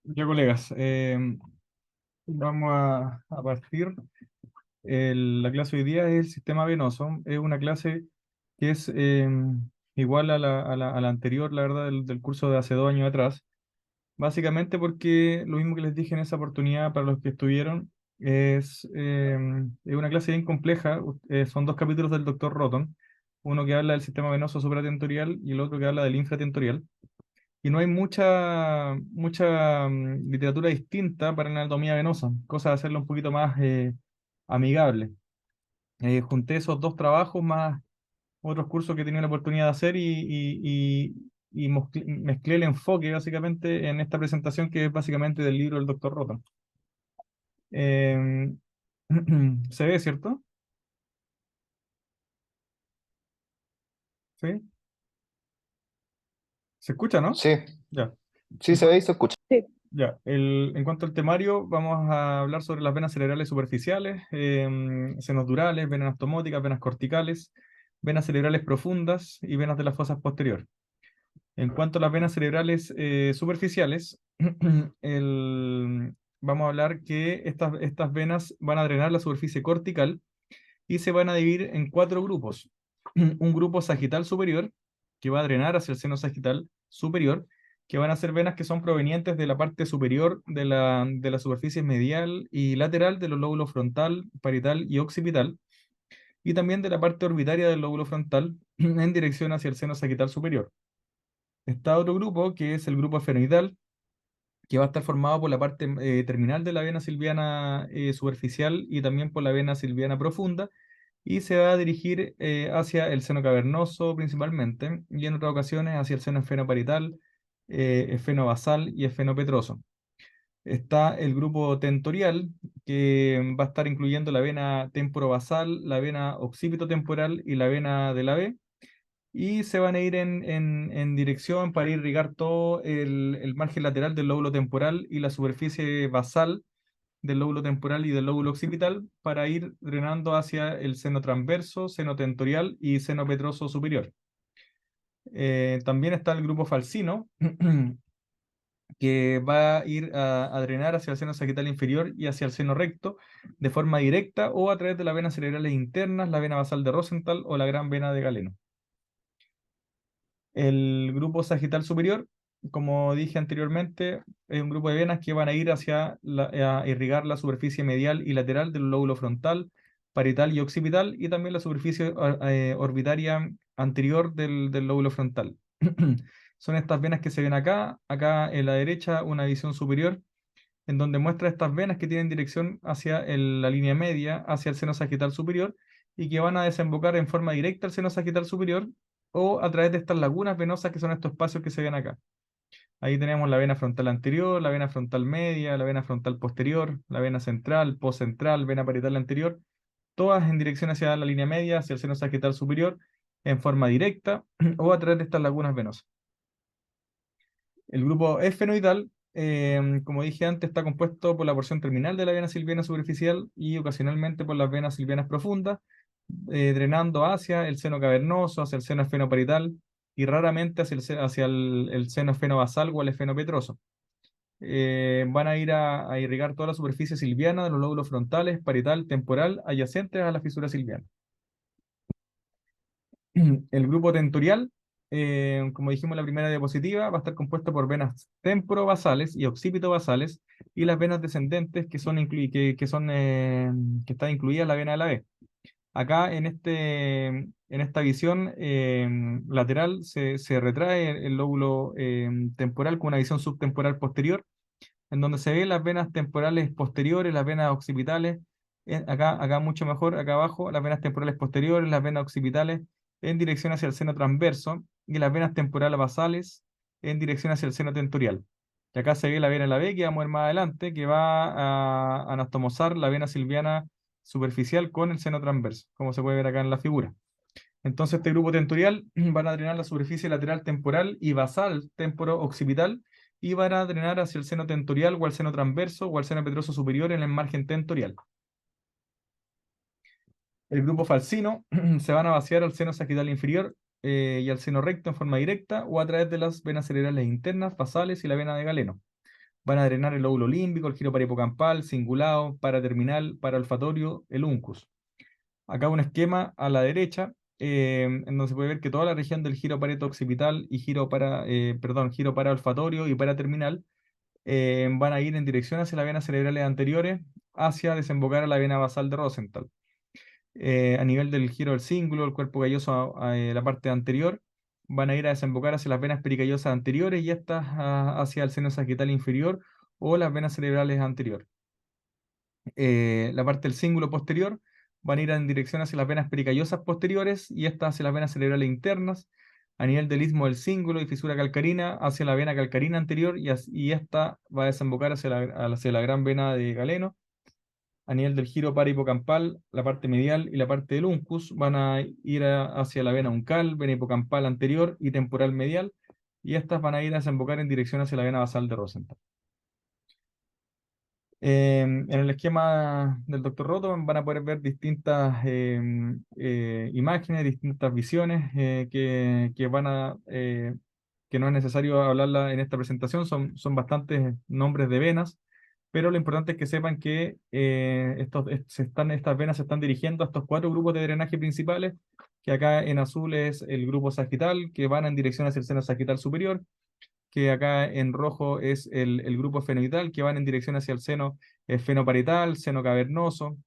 Ya, colegas, vamos a partir. La clase hoy día es el sistema venoso. Es una clase que es igual a la anterior, la verdad, del curso de hace 2 años atrás. Básicamente porque lo mismo que les dije en esa oportunidad para los que estuvieron, es una clase bien compleja. Son 2 capítulos del doctor Roton, uno que habla del sistema venoso supratentorial y el otro que habla del infratentorial. Y no hay mucha literatura distinta para la anatomía venosa, cosa de hacerlo un poquito más amigable. Junté esos 2 trabajos más otros cursos que tenía la oportunidad de hacer y mezclé el enfoque básicamente en esta presentación que es básicamente del libro del doctor Rota. Eh, ¿Se ve, cierto? ¿Sí? ¿Se escucha, no? Sí, Ya. sí En se ve y cuanto, se escucha. Ya, en cuanto al temario, vamos a hablar sobre las venas cerebrales superficiales, senos durales, venas anastomoticas, venas corticales, venas cerebrales profundas y venas de las fosas posteriores. En cuanto a las venas cerebrales superficiales, vamos a hablar que estas venas van a drenar la superficie cortical y se van a dividir en 4 grupos. Un grupo sagital superior, que va a drenar hacia el seno sagital superior, que van a ser venas que son provenientes de la parte superior de la superficie medial y lateral de los lóbulos frontal, parietal y occipital, y también de la parte orbitaria del lóbulo frontal en dirección hacia el seno sagital superior. Está otro grupo, que es el grupo esfenoidal, que va a estar formado por la parte terminal de la vena silviana superficial y también por la vena silviana profunda, y se va a dirigir hacia el seno cavernoso principalmente, y en otras ocasiones hacia el seno esfenoparietal, esfenobasal y esfenopetroso. Está el grupo tentorial, que va a estar incluyendo la vena temporobasal, la vena occipitotemporal y la vena de la B, y se van a ir en dirección para irrigar todo el margen lateral del lóbulo temporal y la superficie basal del lóbulo temporal y del lóbulo occipital para ir drenando hacia el seno transverso, seno tentorial y seno petroso superior. También está el grupo falcino, que va a ir a drenar hacia el seno sagital inferior y hacia el seno recto de forma directa o a través de las venas cerebrales internas, la vena basal de Rosenthal o la gran vena de Galeno. El grupo sagital superior, como dije anteriormente, es un grupo de venas que van a ir a irrigar la superficie medial y lateral del lóbulo frontal, parietal y occipital, y también la superficie orbitaria anterior del lóbulo frontal. Son estas venas que se ven acá en la derecha, una visión superior, en donde muestra estas venas que tienen dirección hacia la línea media, hacia el seno sagital superior, y que van a desembocar en forma directa al seno sagital superior o a través de estas lagunas venosas que son estos espacios que se ven acá. Ahí tenemos la vena frontal anterior, la vena frontal media, la vena frontal posterior, la vena central, postcentral, vena parietal anterior, todas en dirección hacia la línea media, hacia el seno sagital superior, en forma directa o a través de estas lagunas venosas. El grupo esfenoidal, como dije antes, está compuesto por la porción terminal de la vena silviana superficial y ocasionalmente por las venas silvianas profundas, drenando hacia el seno cavernoso, hacia el seno esfenoparietal y raramente hacia el seno esfenobasal o el esfenopetroso. Van a ir a irrigar toda la superficie silviana de los lóbulos frontales, parietal, temporal, adyacentes a la fisura silviana. El grupo tentorial, como dijimos en la primera diapositiva, va a estar compuesto por venas temporobasales y occipitobasales y las venas descendentes que está incluida la vena de la B. Acá en esta visión lateral se retrae el lóbulo temporal con una visión subtemporal posterior, en donde se ven las venas temporales posteriores, las venas occipitales, acá mucho mejor, acá abajo, las venas temporales posteriores, las venas occipitales en dirección hacia el seno transverso y las venas temporales basales en dirección hacia el seno tentorial. Y acá se ve la vena de la B, que vamos a ver más adelante, que va a anastomosar la vena silviana superficial con el seno transverso, como se puede ver acá en la figura. Entonces, este grupo tentorial van a drenar la superficie lateral temporal y basal temporo-occipital y van a drenar hacia el seno tentorial o al seno transverso o al seno petroso superior en el margen tentorial. El grupo falcino se van a vaciar al seno sagital inferior y al seno recto en forma directa o a través de las venas cerebrales internas, basales y la vena de Galeno. van a drenar el lóbulo límbico, el giro parahipocampal, cingulado, paraterminal, paraolfatorio, el uncus. Acá un esquema a la derecha, en donde se puede ver que toda la región del giro parieto-occipital y giro paraolfatorio y paraterminal van a ir en dirección hacia las venas cerebrales anteriores, hacia desembocar a la vena basal de Rosenthal. A nivel del giro del cíngulo, el cuerpo calloso, la parte anterior, van a ir a desembocar hacia las venas pericallosas anteriores y estas hacia el seno sagital inferior o las venas cerebrales anteriores. La parte del cíngulo posterior van a ir en dirección hacia las venas pericallosas posteriores y estas hacia las venas cerebrales internas. A nivel del istmo del cíngulo y fisura calcarina hacia la vena calcarina anterior y esta va a desembocar hacia la gran vena de Galeno. A nivel del giro parahipocampal, la parte medial y la parte del uncus van a ir hacia la vena uncal, vena hipocampal anterior y temporal medial, y estas van a ir a desembocar en dirección hacia la vena basal de Rosenthal. En el esquema del Dr. Roto van a poder ver distintas imágenes, distintas visiones que no es necesario hablarla en esta presentación, son bastantes nombres de venas, pero lo importante es que sepan que estas venas se están dirigiendo a estos 4 grupos de drenaje principales, que acá en azul es el grupo sagital, que van en dirección hacia el seno sagital superior, que acá en rojo es el grupo fenoidal, que van en dirección hacia el seno fenoparietal, seno cavernoso,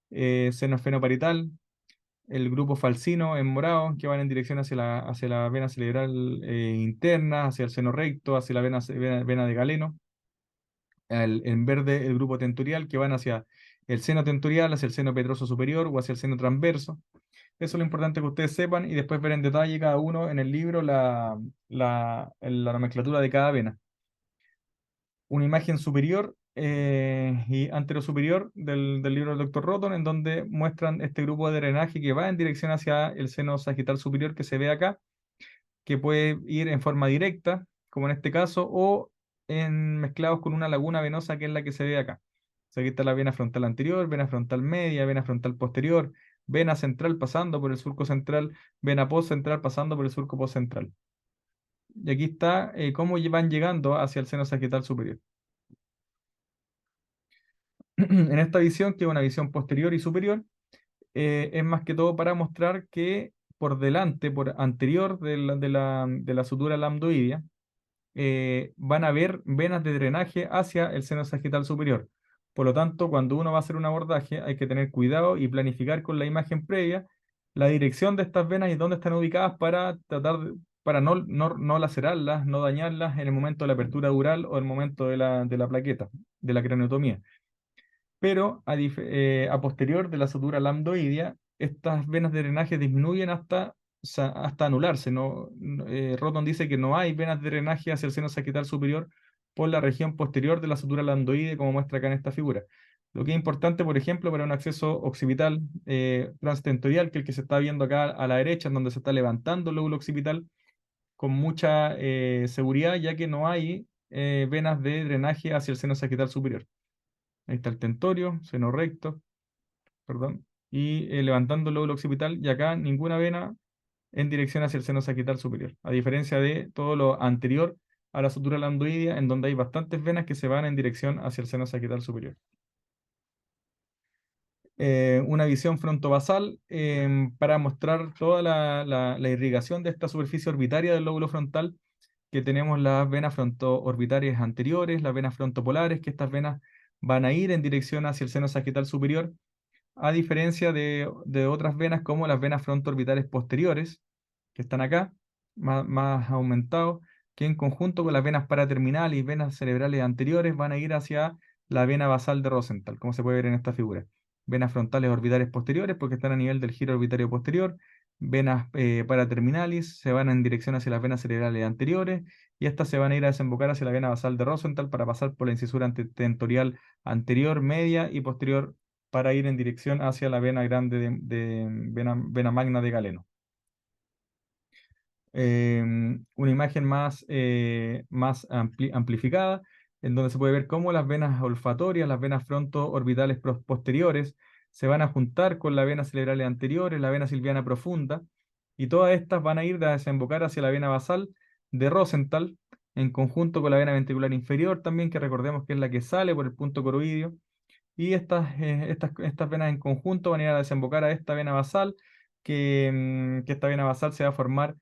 seno fenoparietal, el grupo falcino en morado, que van en dirección hacia la vena cerebral interna, hacia el seno recto, hacia la vena de Galeno. En verde el grupo tentorial, que van hacia el seno tentorial, hacia el seno petroso superior o hacia el seno transverso. Eso es lo importante que ustedes sepan y después ver en detalle cada uno en el libro la nomenclatura de cada vena. Una imagen superior y anterosuperior del libro del Dr. Roton, en donde muestran este grupo de drenaje que va en dirección hacia el seno sagital superior que se ve acá, que puede ir en forma directa, como en este caso, o mezclados con una laguna venosa que es la que se ve acá. O sea, aquí está la vena frontal anterior, vena frontal media, vena frontal posterior, vena central pasando por el surco central, vena postcentral pasando por el surco postcentral. Y aquí está cómo van llegando hacia el seno sagital superior. En esta visión, que es una visión posterior y superior, es más que todo para mostrar que por delante, por anterior de la sutura lambdoidea, van a haber venas de drenaje hacia el seno sagital superior. Por lo tanto, cuando uno va a hacer un abordaje, hay que tener cuidado y planificar con la imagen previa la dirección de estas venas y dónde están ubicadas para para no lacerarlas, no dañarlas en el momento de la apertura dural o en el momento de la plaqueta, de la craniotomía. Pero a posterior de la sutura lambdoidea, estas venas de drenaje disminuyen hasta anularse. Roton dice que no hay venas de drenaje hacia el seno sagital superior por la región posterior de la sutura lambdoide, como muestra acá en esta figura. Lo que es importante, por ejemplo, para un acceso occipital transtentorial, que es el que se está viendo acá a la derecha, en donde se está levantando el lóbulo occipital con mucha seguridad, ya que no hay venas de drenaje hacia el seno sagital superior. Ahí está el tentorio, seno recto, perdón, y levantando el lóbulo occipital, y acá ninguna vena en dirección hacia el seno sagital superior, a diferencia de todo lo anterior a la sutura lambdoidea, en donde hay bastantes venas que se van en dirección hacia el seno sagital superior. Una visión frontovasal para mostrar toda la irrigación de esta superficie orbitaria del lóbulo frontal, que tenemos las venas frontoorbitarias anteriores, las venas frontopolares, que estas venas van a ir en dirección hacia el seno sagital superior, a diferencia de otras venas como las venas frontoorbitales posteriores, que están acá, más aumentados, que en conjunto con las venas paraterminales y venas cerebrales anteriores van a ir hacia la vena basal de Rosenthal, como se puede ver en esta figura. Venas frontales orbitales posteriores, porque están a nivel del giro orbitario posterior. Venas paraterminalis se van en dirección hacia las venas cerebrales anteriores, y estas se van a ir a desembocar hacia la vena basal de Rosenthal para pasar por la incisura tentorial anterior, media y posterior, para ir en dirección hacia la vena grande de vena magna de Galeno. Una imagen más amplificada, en donde se puede ver cómo las venas olfatorias, las venas frontoorbitales posteriores, se van a juntar con la vena cerebrales anteriores, la vena silviana profunda, y todas estas van a ir a desembocar hacia la vena basal de Rosenthal, en conjunto con la vena ventricular inferior también, que recordemos que es la que sale por el punto coroidio. Y estas venas en conjunto van a ir a desembocar a esta vena basal, que esta vena basal se va a formar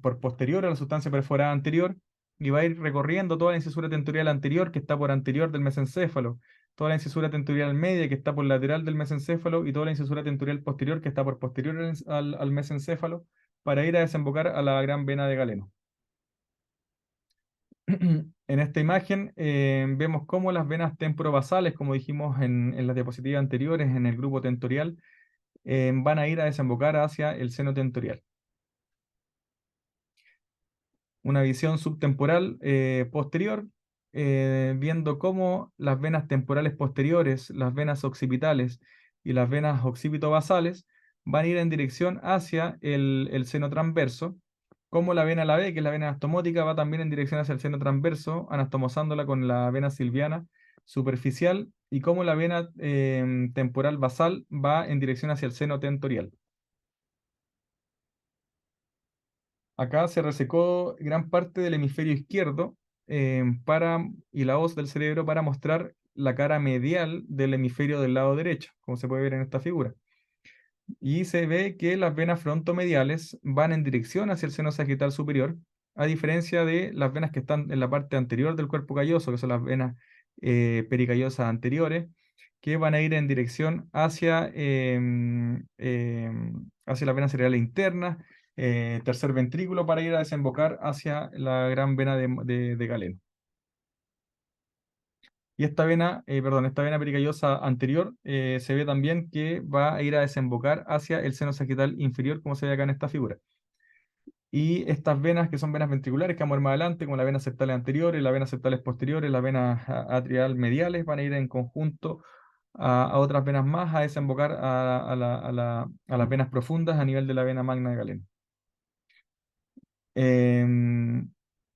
por posterior a la sustancia perforada anterior y va a ir recorriendo toda la incisura tentorial anterior que está por anterior del mesencéfalo, toda la incisura tentorial media que está por lateral del mesencéfalo y toda la incisura tentorial posterior que está por posterior al mesencéfalo para ir a desembocar a la gran vena de Galeno. En esta imagen vemos cómo las venas temporobasales, como dijimos en las diapositivas anteriores, en el grupo tentorial, van a ir a desembocar hacia el seno tentorial. Una visión subtemporal posterior, viendo cómo las venas temporales posteriores, las venas occipitales y las venas occipitobasales van a ir en dirección hacia el seno transverso, como la vena la B, que es la vena anastomótica, va también en dirección hacia el seno transverso, anastomosándola con la vena silviana superficial, y como la vena temporal basal va en dirección hacia el seno tentorial. Acá se resecó gran parte del hemisferio izquierdo y la hoz del cerebro para mostrar la cara medial del hemisferio del lado derecho, como se puede ver en esta figura. Y se ve que las venas frontomediales van en dirección hacia el seno sagital superior, a diferencia de las venas que están en la parte anterior del cuerpo calloso, que son las venas pericallosas anteriores, que van a ir en dirección hacia la vena cerebral interna, tercer ventrículo, para ir a desembocar hacia la gran vena de Galeno. Y esta vena pericallosa anterior se ve también que va a ir a desembocar hacia el seno sagital inferior, como se ve acá en esta figura. Y estas venas, que son venas ventriculares, que vamos a ver más adelante, como la vena septal anterior, la vena septales posteriores, las venas atrial mediales, van a ir en conjunto a otras venas más a desembocar a las venas profundas a nivel de la vena magna de Galeno. Em,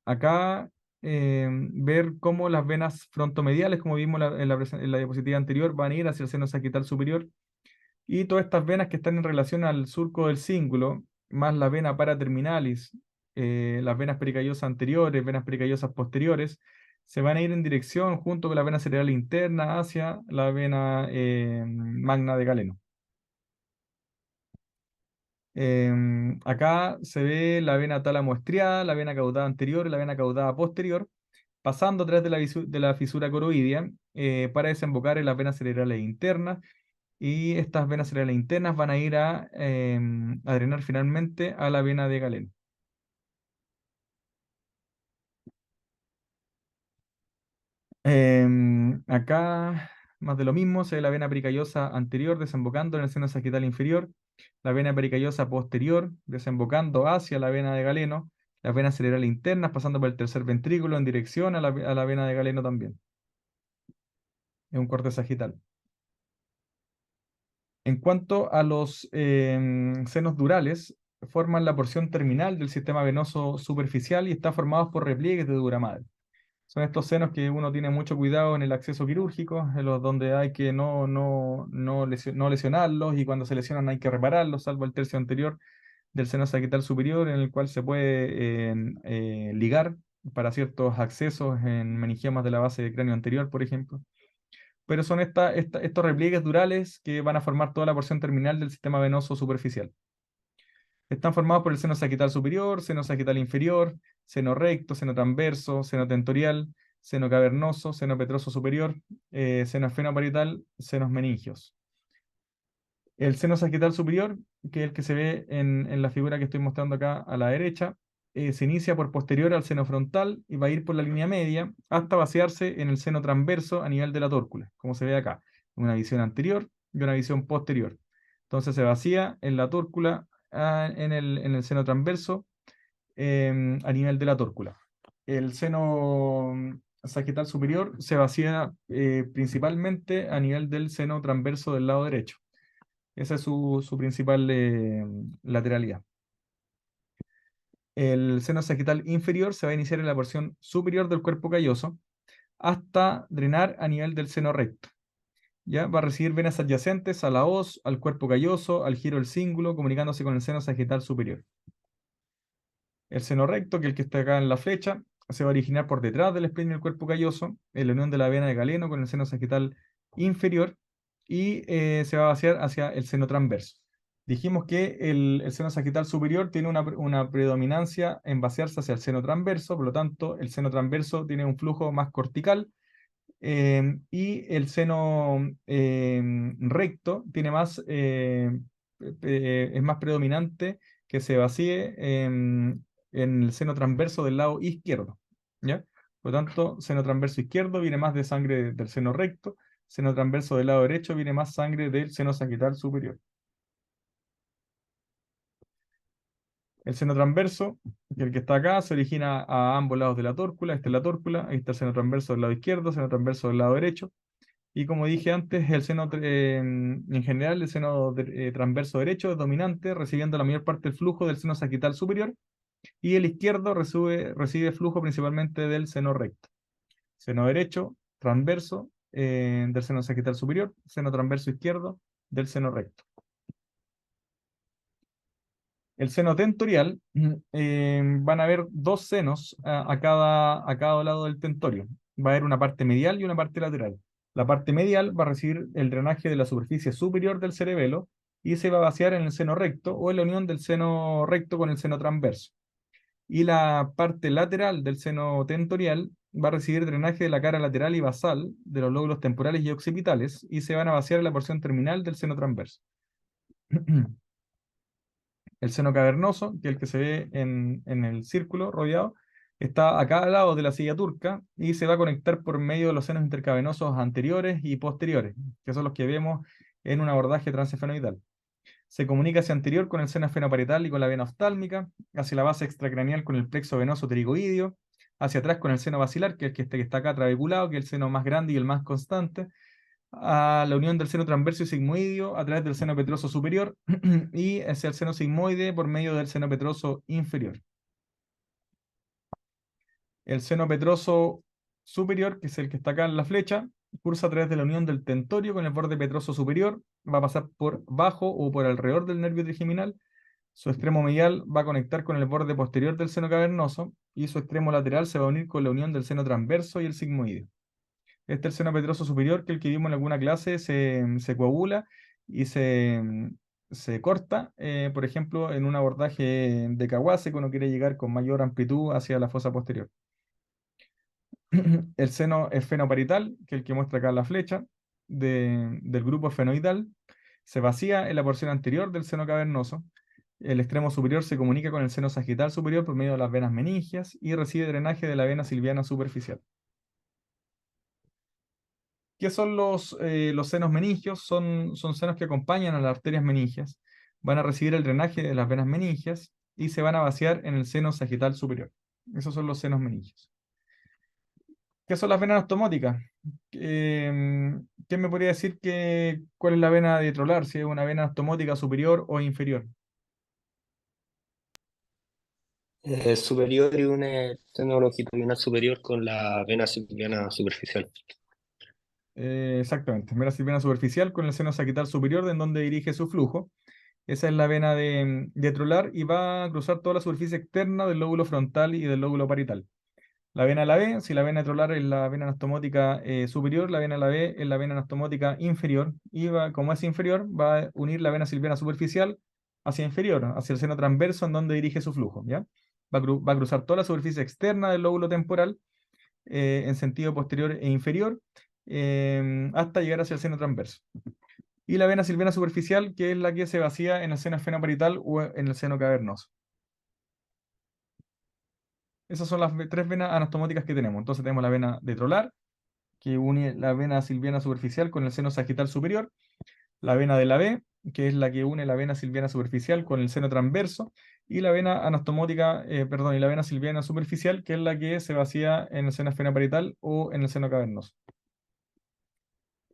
Acá ver cómo las venas frontomediales, como vimos en la diapositiva anterior, van a ir hacia el seno sagital superior, y todas estas venas que están en relación al surco del cíngulo, más la vena paraterminalis, las venas pericallosas anteriores, venas pericallosas posteriores, se van a ir en dirección junto con la vena cerebral interna hacia la vena magna de Galeno. Acá se ve la vena tálamo estriada, la vena caudada anterior y la vena caudada posterior, pasando a través de la fisura coroidea para desembocar en las venas cerebrales internas, y estas venas cerebrales internas van a ir a drenar finalmente a la vena de Galeno. Acá más de lo mismo, se ve la vena pericallosa anterior desembocando en el seno sagital inferior, la vena pericallosa posterior desembocando hacia la vena de Galeno, las venas cerebrales internas pasando por el tercer ventrículo en dirección a la vena de Galeno también. Es un corte sagital. En cuanto a los senos durales, forman la porción terminal del sistema venoso superficial y están formados por repliegues de dura madre. Son estos senos que uno tiene mucho cuidado en el acceso quirúrgico, en los donde hay que no lesionarlos, y cuando se lesionan hay que repararlos, salvo el tercio anterior del seno sagital superior, en el cual se puede ligar para ciertos accesos en meningiomas de la base de cráneo anterior, por ejemplo. Pero son estos repliegues durales que van a formar toda la porción terminal del sistema venoso superficial. Están formados por el seno sagital superior, seno sagital inferior, seno recto, seno transverso, seno tentorial, seno cavernoso, seno petroso superior, seno esfenoparietal, senos meningios. El seno sagital superior, que es el que se ve en la figura que estoy mostrando acá a la derecha, se inicia por posterior al seno frontal y va a ir por la línea media hasta vaciarse en el seno transverso a nivel de la tórcula, como se ve acá. Una visión anterior y una visión posterior. Entonces se vacía en la tórcula, en el seno transverso, a nivel de la tórcula. El seno sagital superior se vacía principalmente a nivel del seno transverso del lado derecho. Esa es su principal lateralidad. El seno sagital inferior se va a iniciar en la porción superior del cuerpo calloso hasta drenar a nivel del seno recto. ¿Ya? Va a recibir venas adyacentes a la hoz, al cuerpo calloso, al giro del cíngulo, comunicándose con el seno sagital superior. El seno recto, que es el que está acá en la flecha, se va a originar por detrás del esplénico del cuerpo calloso, en la unión de la vena de galeno con el seno sagital inferior, y se va a vaciar hacia el seno transverso. Dijimos que el seno sagital superior tiene una predominancia en vaciarse hacia el seno transverso, por lo tanto, el seno transverso tiene un flujo más cortical, y el seno recto tiene es más predominante que se vacíe en el seno transverso del lado izquierdo, ¿ya? Por lo tanto, seno transverso izquierdo viene más de sangre del seno recto, seno transverso del lado derecho viene más sangre del seno sagital superior. El seno transverso, que el que está acá, se origina a ambos lados de la tórcula. Esta es la tórcula, ahí está el seno transverso del lado izquierdo, seno transverso del lado derecho. Y como dije antes, en general, el seno transverso derecho es dominante, recibiendo la mayor parte del flujo del seno sagital superior, y el izquierdo recibe flujo principalmente del seno recto. Seno derecho, transverso del seno sagital superior, seno transverso izquierdo del seno recto. El seno tentorial, van a haber dos senos a cada lado del tentorio. Va a haber una parte medial y una parte lateral. La parte medial va a recibir el drenaje de la superficie superior del cerebelo y se va a vaciar en el seno recto o en la unión del seno recto con el seno transverso. Y la parte lateral del seno tentorial va a recibir drenaje de la cara lateral y basal de los lóbulos temporales y occipitales y se van a vaciar en la porción terminal del seno transverso. El seno cavernoso, que es el que se ve en el círculo rodeado, está a cada lado de la silla turca y se va a conectar por medio de los senos intercavernosos anteriores y posteriores, que son los que vemos en un abordaje transesfenoidal. Se comunica hacia anterior con el seno esfenoparietal y con la vena oftálmica, hacia la base extracraneal con el plexo venoso pterigoideo, hacia atrás con el seno basilar, que es el que está acá trabeculado, que es el seno más grande y el más constante, a la unión del seno transverso y sigmoideo a través del seno petroso superior y hacia el seno sigmoide por medio del seno petroso inferior. El seno petroso superior, que es el que está acá en la flecha, cursa a través de la unión del tentorio con el borde petroso superior, va a pasar por bajo o por alrededor del nervio trigeminal. Su extremo medial va a conectar con el borde posterior del seno cavernoso y su extremo lateral se va a unir con la unión del seno transverso y el sigmoideo. Este es el seno petroso superior, que el que vimos en alguna clase se coagula y se corta, por ejemplo, en un abordaje de Kawase, que uno quiere llegar con mayor amplitud hacia la fosa posterior. El seno esfenoparietal, que es el que muestra acá la flecha, del grupo esfenoidal, se vacía en la porción anterior del seno cavernoso. El extremo superior se comunica con el seno sagital superior por medio de las venas meningias y recibe drenaje de la vena silviana superficial. ¿Qué son los senos meningios? Son senos que acompañan a las arterias meningias. Van a recibir el drenaje de las venas meningias y se van a vaciar en el seno sagital superior. Esos son los senos meningios. ¿Qué son las venas anastomoticas? ¿Quién me podría decir cuál es la vena dietrolar? Si es una vena anastomótica superior o inferior. Superior y un seno longitudinal superior con la vena silviana superficial. Exactamente, vena silviana superficial con el seno sagital superior, en donde dirige su flujo. Esa es la vena dietrolar y va a cruzar toda la superficie externa del lóbulo frontal y del lóbulo parietal. La vena a la B, si la vena dietrolar es la vena anastomótica superior, la vena a la B es la vena anastomótica inferior, y como es inferior, va a unir la vena silviana superficial hacia inferior, hacia el seno transverso en donde dirige su flujo, ¿ya? Va a cruzar toda la superficie externa del lóbulo temporal en sentido posterior e inferior hasta llegar hacia el seno transverso. Y la vena silviana superficial, que es la que se vacía en el seno esfenoparietal o en el seno cavernoso. Esas son las tres venas anastomóticas que tenemos. Entonces tenemos la vena detrolar, que une la vena silviana superficial con el seno sagital superior, la vena de la B, que es la que une la vena silviana superficial con el seno transverso, y la vena anastomótica, perdón, y la vena silviana superficial, que es la que se vacía en el seno esfenoparietal o en el seno cavernoso.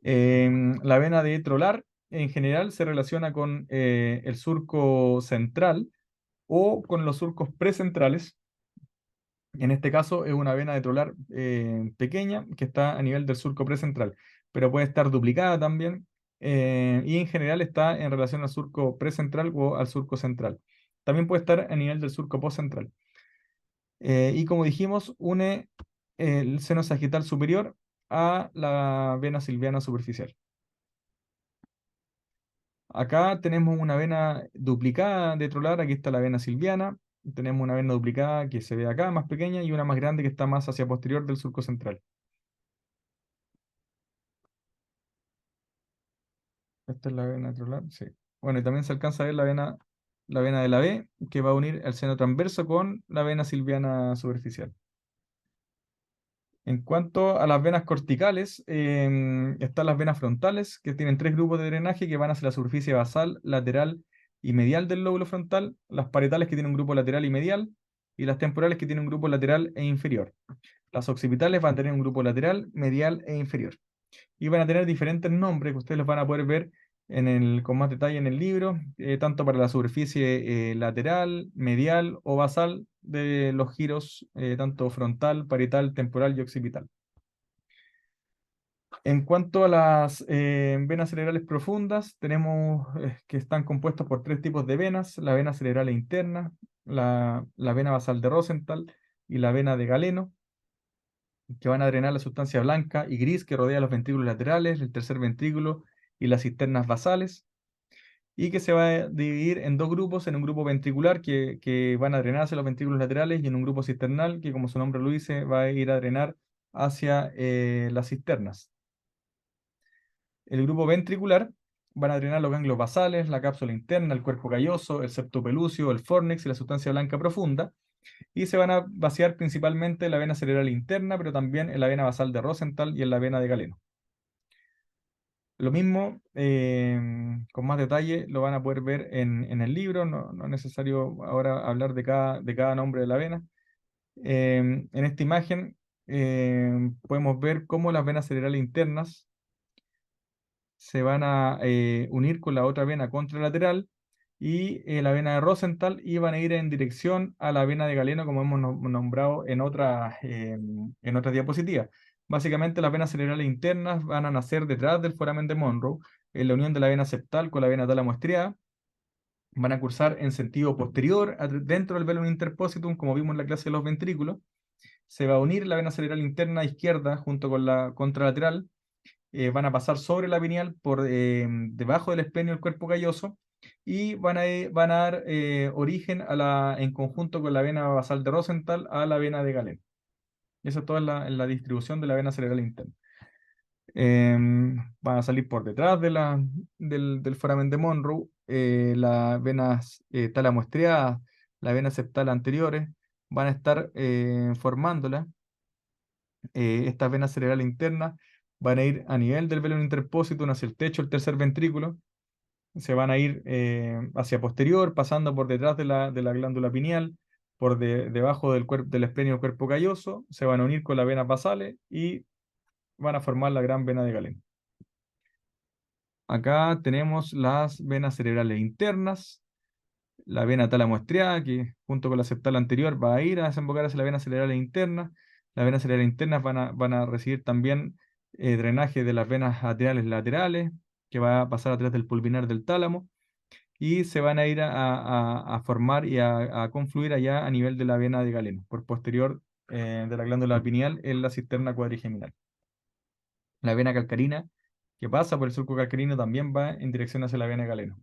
La vena de trolar en general se relaciona con el surco central o con los surcos precentrales. En este caso es una vena de trolar pequeña que está a nivel del surco precentral, pero puede estar duplicada también y en general está en relación al surco precentral o al surco central. También puede estar a nivel del surco postcentral. Y como dijimos, une el seno sagital superior a la vena silviana superficial. Acá tenemos una vena duplicada de trolar, aquí está la vena silviana, tenemos una vena duplicada que se ve acá, más pequeña, y una más grande que está más hacia posterior del surco central. Esta es la vena trolar, sí. Bueno, y también se alcanza a ver la vena de la B, que va a unir el seno transverso con la vena silviana superficial. En cuanto a las venas corticales, están las venas frontales, que tienen tres grupos de drenaje que van hacia la superficie basal, lateral y medial del lóbulo frontal, las parietales que tienen un grupo lateral y medial, y las temporales que tienen un grupo lateral e inferior. Las occipitales van a tener un grupo lateral, medial e inferior. Y van a tener diferentes nombres que ustedes los van a poder ver con más detalle en el libro, tanto para la superficie lateral, medial o basal de los giros, tanto frontal, parietal, temporal y occipital. En cuanto a las venas cerebrales profundas, tenemos que están compuestas por tres tipos de venas: la vena cerebral interna, la vena basal de Rosenthal y la vena de Galeno, que van a drenar la sustancia blanca y gris que rodea los ventrículos laterales, el tercer ventrículo y las cisternas basales, y que se va a dividir en dos grupos: en un grupo ventricular que van a drenar hacia los ventrículos laterales, y en un grupo cisternal que, como su nombre lo dice, va a ir a drenar hacia las cisternas. El grupo ventricular van a drenar los ganglios basales, la cápsula interna, el cuerpo calloso, el septo pelúceo, el fornix y la sustancia blanca profunda, y se van a vaciar principalmente en la vena cerebral interna, pero también en la vena basal de Rosenthal y en la vena de Galeno. Lo mismo, con más detalle, lo van a poder ver en el libro, no es necesario ahora hablar de cada nombre de la vena. En esta imagen podemos ver cómo las venas cerebrales internas se van a unir con la otra vena contralateral y la vena de Rosenthal, y van a ir en dirección a la vena de Galeno, como hemos nombrado en otras diapositivas. Básicamente, las venas cerebrales internas van a nacer detrás del foramen de Monroe, en la unión de la vena septal con la vena tálamo estriada. Van a cursar en sentido posterior dentro del velum interpositum, como vimos en la clase de los ventrículos. Se va a unir la vena cerebral interna izquierda junto con la contralateral, van a pasar sobre la pineal por debajo del esplenio del cuerpo calloso, y van a dar origen en conjunto con la vena basal de Rosenthal a la vena de Galeno. Eso es todo en la distribución de la vena cerebral interna. Van a salir por detrás del foramen de Monroe las venas tálamo estriadas, la vena septal anteriores, van a estar formándola. Estas venas cerebrales internas van a ir a nivel del velum interpositum hacia el techo del tercer ventrículo, se van a ir hacia posterior, pasando por detrás de la glándula pineal, por debajo del esplenio del cuerpo calloso, se van a unir con las venas basales y van a formar la gran vena de Galeno. Acá tenemos las venas cerebrales internas, la vena tálamo estriada, que junto con la septal anterior va a ir a desembocar hacia la vena cerebral interna. Las venas cerebrales internas van a recibir también drenaje de las venas atriales laterales, que va a pasar a través del pulvinar del tálamo, y se van a ir a formar y a confluir allá a nivel de la vena de Galeno, por posterior de la glándula pineal en la cisterna cuadrigeminal. La vena calcarina, que pasa por el surco calcarino, también va en dirección hacia la vena de Galeno.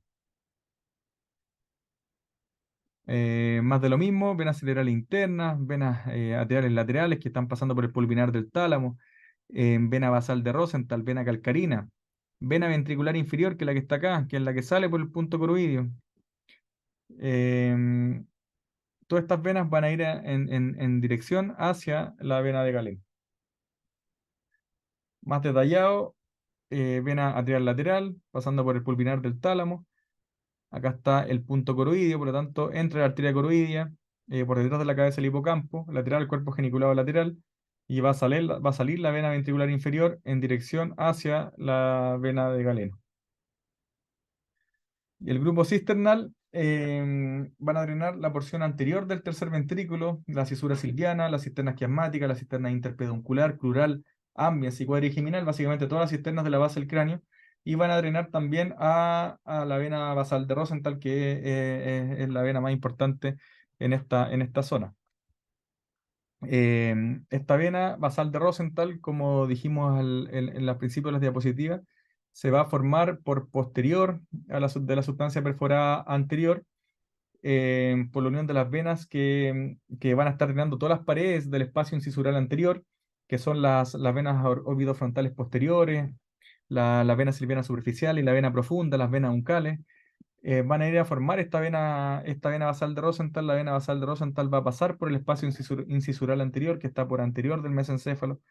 Más de lo mismo: venas cerebrales internas, venas atriales laterales que están pasando por el pulvinar del tálamo, vena basal de Rosenthal, vena calcarina, vena ventricular inferior, que es la que está acá, que es la que sale por el punto coroidio. Em, Todas estas venas van a ir en dirección hacia la vena de Galeno. Más detallado, vena atrial lateral, pasando por el pulvinar del tálamo. Acá está el punto coroidio, por lo tanto, entre la arteria coroidia, por detrás de la cabeza del hipocampo, lateral al cuerpo geniculado lateral, y va a salir la vena ventricular inferior en dirección hacia la vena de Galeno. Y el grupo cisternal van a drenar la porción anterior del tercer ventrículo, la cisura silviana, la cisterna esquiasmática, la cisterna interpeduncular, crural, ambiens y cuadrigeminal, básicamente todas las cisternas de la base del cráneo, y van a drenar también a la vena basal de Rosenthal, que es la vena más importante en esta zona. Esta vena basal de Rosenthal, como dijimos en los principios de las diapositivas, se va a formar por posterior a de la sustancia perforada anterior, por la unión de las venas que van a estar drenando todas las paredes del espacio incisural anterior, que son las venas orbitofrontales posteriores, la vena silviana superficial y la vena profunda, las venas uncales. Van a ir a formar esta vena basal de Rosenthal. La vena basal de Rosenthal va a pasar por el espacio incisural anterior, que está por anterior del mesencéfalo,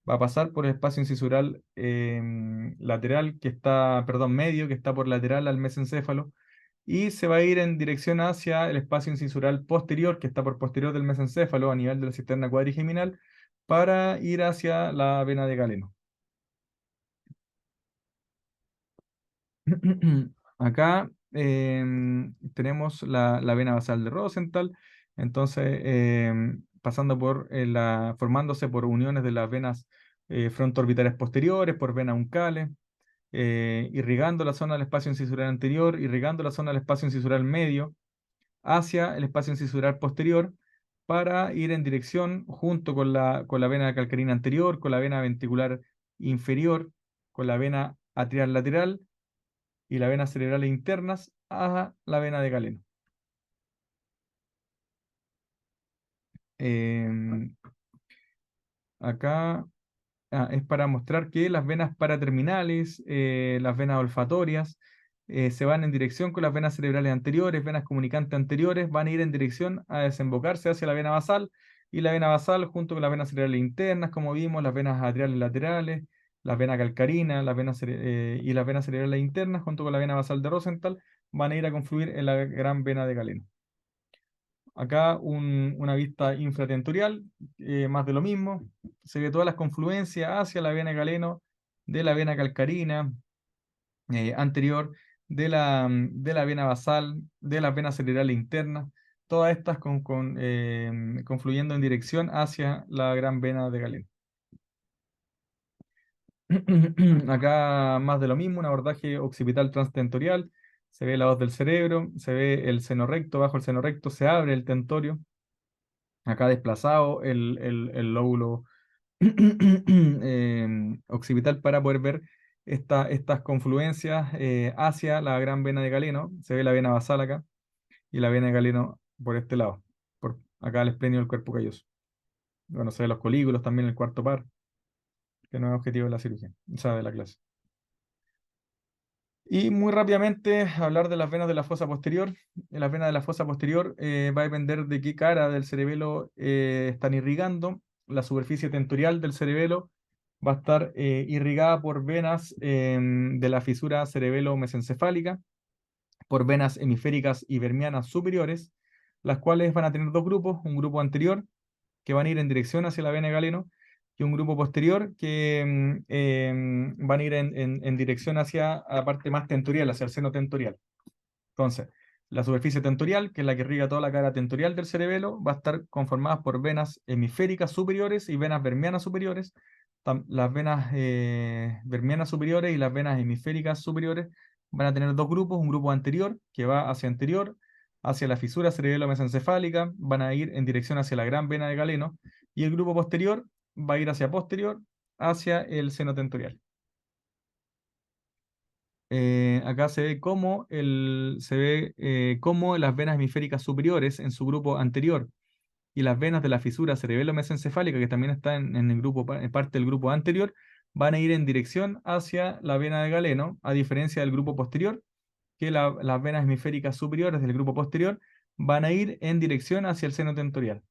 va a pasar por el espacio incisural lateral, que está, perdón, medio, que está por lateral al mesencéfalo, y se va a ir en dirección hacia el espacio incisural posterior, que está por posterior del mesencéfalo, a nivel de la cisterna cuadrigeminal, para ir hacia la vena de Galeno. Acá tenemos la vena basal de Rosenthal, entonces pasando por formándose por uniones de las venas frontoorbitales posteriores, por venas uncales, irrigando la zona del espacio incisural anterior, irrigando la zona del espacio incisural medio hacia el espacio incisural posterior, para ir en dirección junto con la vena calcarina anterior, con la vena ventricular inferior, con la vena atrial lateral y las venas cerebrales internas a la vena de Galeno. Em, Acá es para mostrar que las venas paraterminales, las venas olfatorias, se van en dirección con las venas cerebrales anteriores, venas comunicantes anteriores, van a ir en dirección a desembocarse hacia la vena basal, y la vena basal junto con las venas cerebrales internas, como vimos, las venas atriales laterales, las venas calcarinas, y las venas cerebrales internas junto con la vena basal de Rosenthal van a ir a confluir en la gran vena de Galeno. Acá una vista infratentorial, más de lo mismo. Se ve todas las confluencias hacia la vena galeno, de la vena calcarina anterior, de la vena basal, de las venas cerebrales internas, todas estas confluyendo en dirección hacia la gran vena de Galeno. Acá más de lo mismo, un abordaje occipital transtentorial. Se ve la voz del cerebro, se ve el seno recto, bajo el seno recto se abre el tentorio. Acá desplazado el lóbulo occipital para poder ver estas confluencias hacia la gran vena de Galeno. Se ve la vena basal acá y la vena de Galeno por este lado, por acá el esplenio del cuerpo calloso. Bueno, se ve los colículos también en el cuarto par, que no es objetivo de la cirugía, o sea, de la clase. Y muy rápidamente hablar de las venas de la fosa posterior. Las venas de la fosa posterior va a depender de qué cara del cerebelo están irrigando. La superficie tentorial del cerebelo va a estar irrigada por venas de la fisura cerebelo-mesencefálica, por venas hemisféricas y vermianas superiores, las cuales van a tener dos grupos: un grupo anterior que van a ir en dirección hacia la vena de Galeno, y un grupo posterior que van a ir en dirección hacia la parte más tentorial, hacia el seno tentorial. Entonces, la superficie tentorial, que es la que irriga toda la cara tentorial del cerebelo, va a estar conformada por venas hemisféricas superiores y venas vermianas superiores. Las venas vermianas superiores y las venas hemisféricas superiores van a tener dos grupos: un grupo anterior, que va hacia anterior, hacia la fisura cerebelo-mesencefálica, van a ir en dirección hacia la gran vena de Galeno, y el grupo posterior va a ir hacia posterior, hacia el seno tentorial. Acá se ve cómo las venas hemisféricas superiores en su grupo anterior y las venas de la fisura cerebelo-mesencefálica, que también está en el grupo, en parte del grupo anterior, van a ir en dirección hacia la vena de Galeno, a diferencia del grupo posterior, que las venas hemisféricas superiores del grupo posterior van a ir en dirección hacia el seno tentorial.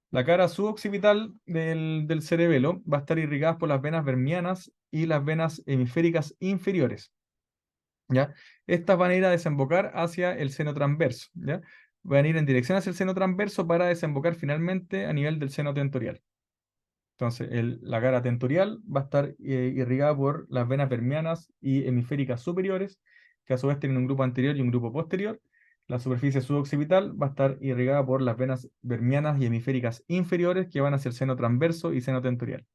La cara suboccipital del cerebelo va a estar irrigada por las venas vermianas y las venas hemisféricas inferiores, ¿ya? Estas van a ir a desembocar hacia el seno transverso, ¿ya? Van a ir en dirección hacia el seno transverso para desembocar finalmente a nivel del seno tentorial. Entonces, la cara tentorial va a estar irrigada por las venas vermianas y hemisféricas superiores, que a su vez tienen un grupo anterior y un grupo posterior. La superficie suboccipital va a estar irrigada por las venas vermianas y hemisféricas inferiores, que van hacia el seno transverso y seno tentorial.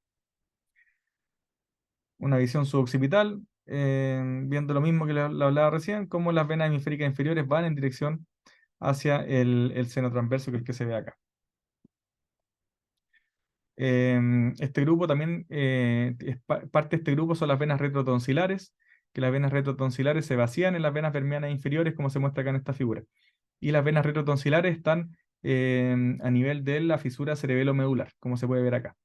Una visión suboccipital, viendo lo mismo que le hablaba recién, como las venas hemisféricas inferiores van en dirección hacia el seno transverso, que es el que se ve acá. Este grupo también, parte de este grupo son las venas retrotonsilares, que las venas retrotonsilares se vacían en las venas vermianas inferiores, como se muestra acá en esta figura. Y las venas retrotonsilares están a nivel de la fisura cerebelo-medular, como se puede ver acá.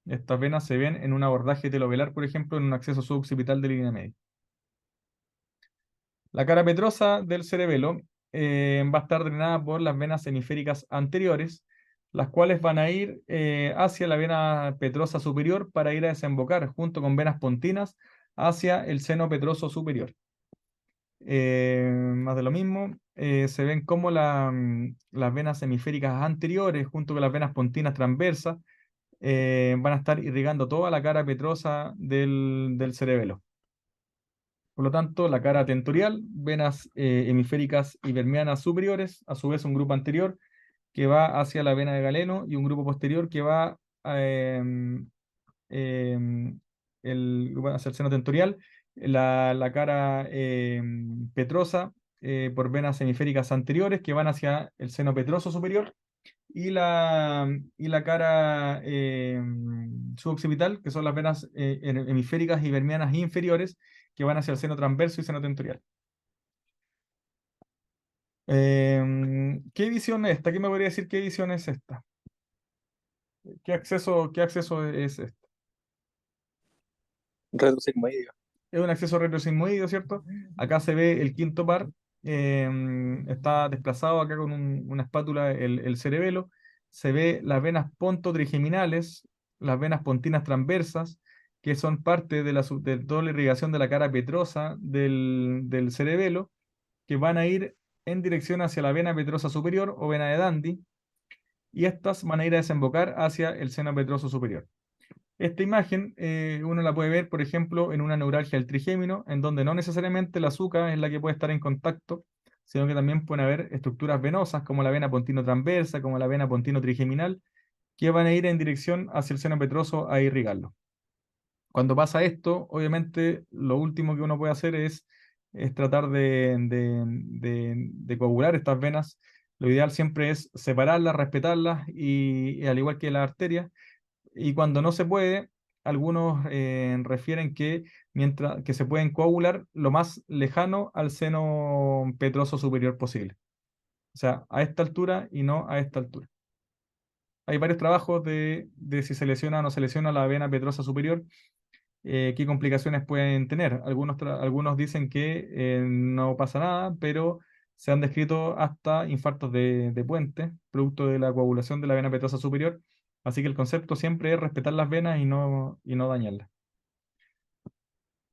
Estas venas se ven en un abordaje telovelar, por ejemplo, en un acceso suboccipital de línea media. La cara petrosa del cerebelo va a estar drenada por las venas hemisféricas anteriores, las cuales van a ir hacia la vena petrosa superior para ir a desembocar junto con venas pontinas hacia el seno petroso superior. Más de lo mismo, se ven como las venas hemisféricas anteriores junto con las venas pontinas transversas van a estar irrigando toda la cara petrosa del cerebelo. Por lo tanto, la cara tentorial, venas hemisféricas y vermianas superiores, a su vez un grupo anterior que va hacia la vena de Galeno y un grupo posterior que va em, em, hacia el seno tentorial, la cara petrosa por venas hemisféricas anteriores que van hacia el seno petroso superior y la cara suboccipital, que son las venas hemisféricas y vermianas inferiores, que van hacia el seno transverso y seno tentorial. ¿Qué visión es esta? ¿Qué me podría decir qué visión es esta? ¿Qué acceso es este? Retrosigmoideo. Es un acceso retrosigmoideo, ¿cierto? Acá se ve el quinto par, está desplazado acá con una espátula el cerebelo. Se ve las venas pontotrigeminales, las venas pontinas transversas, que son parte de toda la irrigación de la cara petrosa del cerebelo, que van a ir en dirección hacia la vena petrosa superior o vena de Dandy, y estas van a ir a desembocar hacia el seno petroso superior. Esta imagen uno la puede ver, por ejemplo, en una neuralgia del trigémino, en donde no necesariamente la azúcar es la que puede estar en contacto, sino que también pueden haber estructuras venosas como la vena pontino transversa, como la vena pontino trigeminal, que van a ir en dirección hacia el seno petroso a irrigarlo. Cuando pasa esto, obviamente lo último que uno puede hacer es tratar de coagular estas venas. Lo ideal siempre es separarlas, respetarlas y al igual que las arterias, y cuando no se puede, algunos refieren que se pueden coagular lo más lejano al seno petroso superior posible. O sea, a esta altura y no a esta altura. Hay varios trabajos de si se lesiona o no se lesiona la vena petrosa superior, qué complicaciones pueden tener. Algunos dicen que no pasa nada, pero se han descrito hasta infartos de puente, producto de la coagulación de la vena petrosa superior. Así que el concepto siempre es respetar las venas y no dañarlas.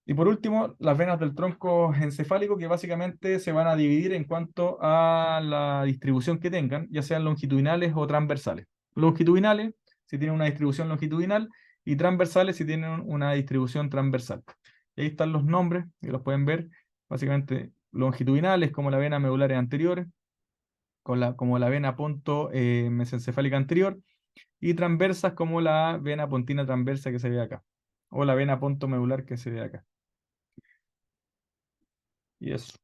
Y por último, las venas del tronco encefálico, que básicamente se van a dividir en cuanto a la distribución que tengan, ya sean longitudinales o transversales. Longitudinales, si tienen una distribución longitudinal, y transversales, si tienen una distribución transversal. Y ahí están los nombres, que los pueden ver, básicamente longitudinales como la vena medular anterior, como la vena ponto mesencefálica anterior, y transversas como la vena pontina transversa que se ve acá, o la vena pontomedular que se ve acá. Y eso.